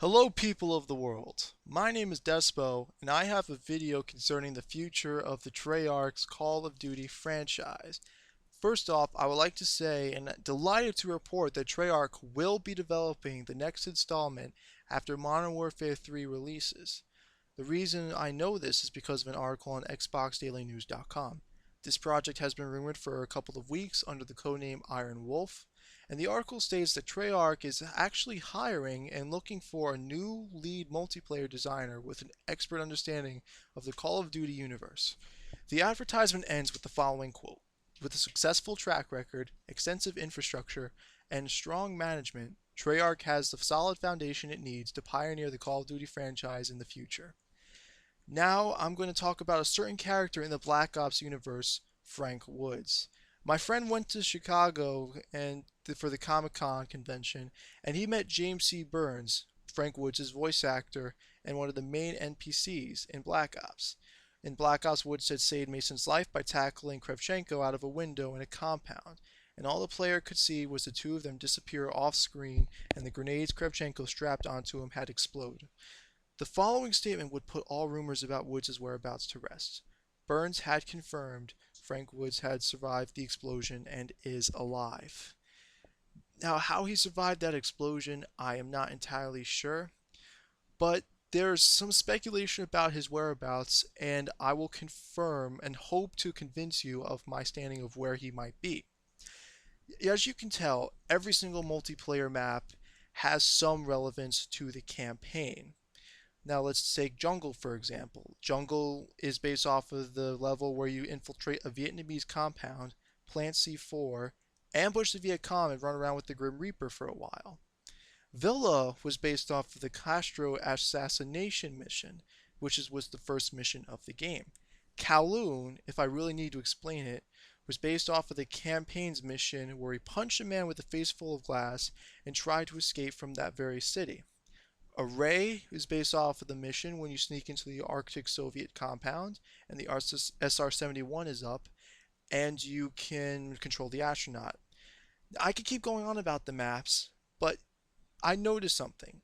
Hello people of the world, my name is Despo and I have a video concerning the future of the Treyarch's Call of Duty franchise. First off, I would like to say and delighted to report that Treyarch will be developing the next installment after Modern Warfare 3 releases. The reason I know this is because of an article on XboxDailyNews.com. This project has been rumored for a couple of weeks under the codename Iron Wolf, and the article states that Treyarch is actually hiring and looking for a new lead multiplayer designer with an expert understanding of the Call of Duty universe. The advertisement ends with the following quote: "With a successful track record, extensive infrastructure, and strong management, Treyarch has the solid foundation it needs to pioneer the Call of Duty franchise in the future." Now I'm going to talk about a certain character in the Black Ops universe, Frank Woods. My friend went to Chicago for the Comic-Con convention, and he met James C. Burns, Frank Woods' voice actor and one of the main NPCs in Black Ops. In Black Ops, Woods had saved Mason's life by tackling Kravchenko out of a window in a compound, and all the player could see was the two of them disappear off screen and the grenades Kravchenko strapped onto him had exploded. The following statement would put all rumors about Woods' whereabouts to rest. Burns had confirmed Frank Woods had survived the explosion and is alive. Now, how he survived that explosion, I am not entirely sure, but there's some speculation about his whereabouts, and I will confirm and hope to convince you of my standing of where he might be. As you can tell, every single multiplayer map has some relevance to the campaign. Now let's take Jungle for example. Jungle is based off of the level where you infiltrate a Vietnamese compound, plant C4, ambush the Viet Cong and run around with the Grim Reaper for a while. Villa was based off of the Castro assassination mission, which was the first mission of the game. Kowloon, if I really need to explain it, was based off of the campaign's mission where he punched a man with a face full of glass and tried to escape from that very city. Array is based off of the mission when you sneak into the Arctic Soviet compound and the SR-71 is up and you can control the astronaut. I could keep going on about the maps, but I noticed something.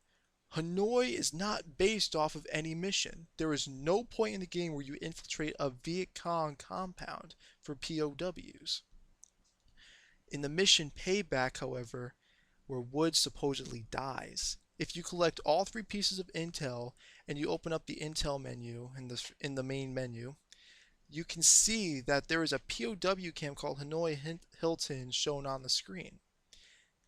Hanoi is not based off of any mission. There is no point in the game where you infiltrate a Viet Cong compound for POWs. In the mission Payback, however, where Woods supposedly dies, if you collect all three pieces of intel and you open up the intel menu in the main menu, you can see that there is a POW camp called Hanoi Hilton shown on the screen.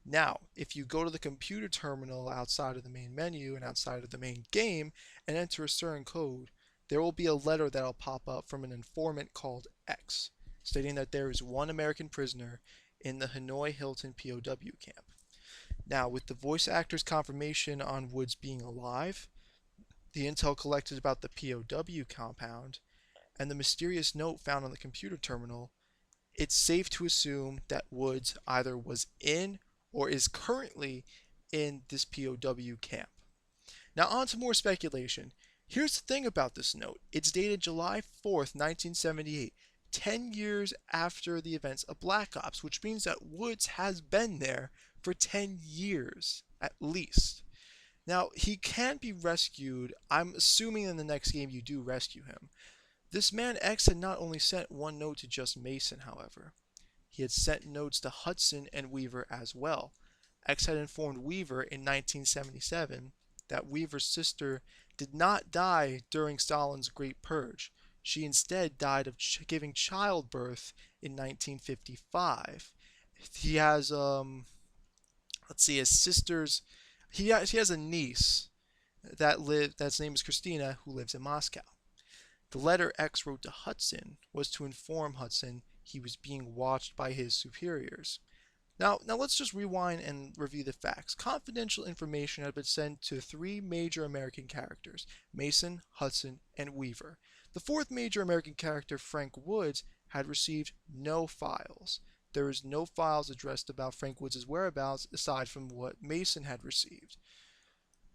Now, if you go to the computer terminal outside of the main menu and outside of the main game and enter a certain code, there will be a letter that will pop up from an informant called X, stating that there is one American prisoner in the Hanoi Hilton POW camp. Now, with the voice actor's confirmation on Woods being alive, the intel collected about the POW compound, and the mysterious note found on the computer terminal, it's safe to assume that Woods either was in or is currently in this POW camp. Now on to more speculation. Here's the thing about this note. It's dated July 4th, 1978, 10 years after the events of Black Ops, which means that Woods has been there for 10 years at least. Now, he can't be rescued. I'm assuming in the next game you do rescue him. This man X had not only sent one note to just Mason, however. He had sent notes to Hudson and Weaver as well. X had informed Weaver in 1977 that Weaver's sister did not die during Stalin's Great Purge. She instead died of giving childbirth in 1955. He has let's see, his sister's he has a niece that's name is Christina, who lives in Moscow. The letter X wrote to Hudson was to inform Hudson he was being watched by his superiors. Now let's just rewind and review the facts. Confidential information had been sent to three major American characters: Mason, Hudson, and Weaver. The fourth major American character, Frank Woods, had received no files. There is no files addressed about Frank Woods' whereabouts aside from what Mason had received.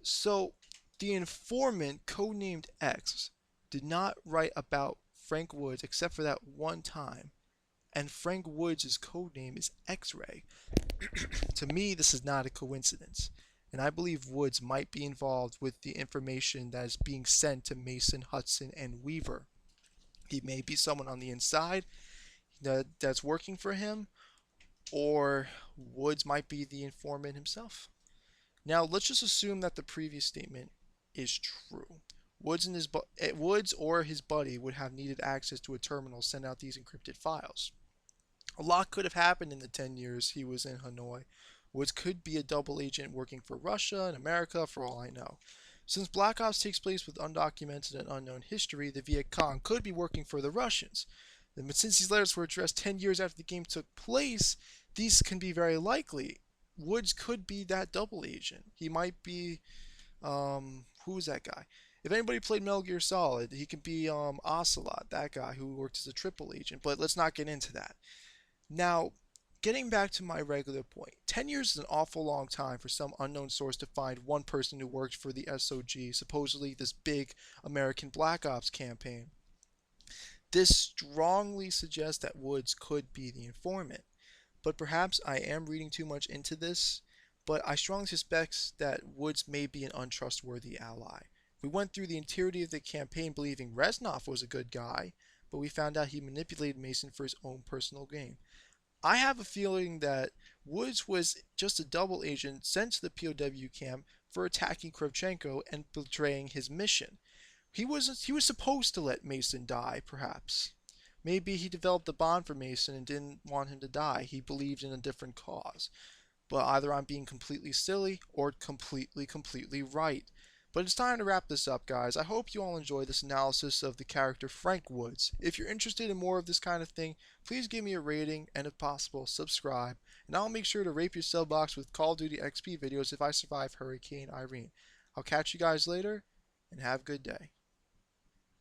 So, the informant, codenamed X, did not write about Frank Woods except for that one time, and Frank Woods' codename is X-Ray. To me, this is not a coincidence. and I believe Woods might be involved with the information that is being sent to Mason, Hudson, and Weaver. He may be someone on the inside that's working for him, or Woods might be the informant himself. Now, let's just assume that the previous statement is true. Woods or his buddy would have needed access to a terminal to send out these encrypted files. A lot could have happened in the 10 years he was in Hanoi. Woods could be a double agent working for Russia and America for all I know. Since Black Ops takes place with undocumented and unknown history, the Viet Cong could be working for the Russians. But since these letters were addressed 10 years after the game took place, these can be very likely. Woods could be that double agent. He might be, who's that guy? If anybody played Metal Gear Solid, he could be Ocelot, that guy who worked as a triple agent. But let's not get into that. Now, getting back to my regular point, 10 years is an awful long time for some unknown source to find one person who worked for the SOG, supposedly this big American Black Ops campaign. This strongly suggests that Woods could be the informant, but perhaps I am reading too much into this, but I strongly suspect that Woods may be an untrustworthy ally. We went through the entirety of the campaign believing Reznov was a good guy, but we found out he manipulated Mason for his own personal gain. I have a feeling that Woods was just a double agent sent to the POW camp for attacking Kravchenko and betraying his mission. He was supposed to let Mason die, perhaps. Maybe he developed a bond for Mason and didn't want him to die. He believed in a different cause. But either I'm being completely silly or completely right. But it's time to wrap this up, guys. I hope you all enjoyed this analysis of the character Frank Woods. If you're interested in more of this kind of thing, please give me a rating and, if possible, subscribe. And I'll make sure to rape your cell box with Call of Duty XP videos if I survive Hurricane Irene. I'll catch you guys later, and have a good day.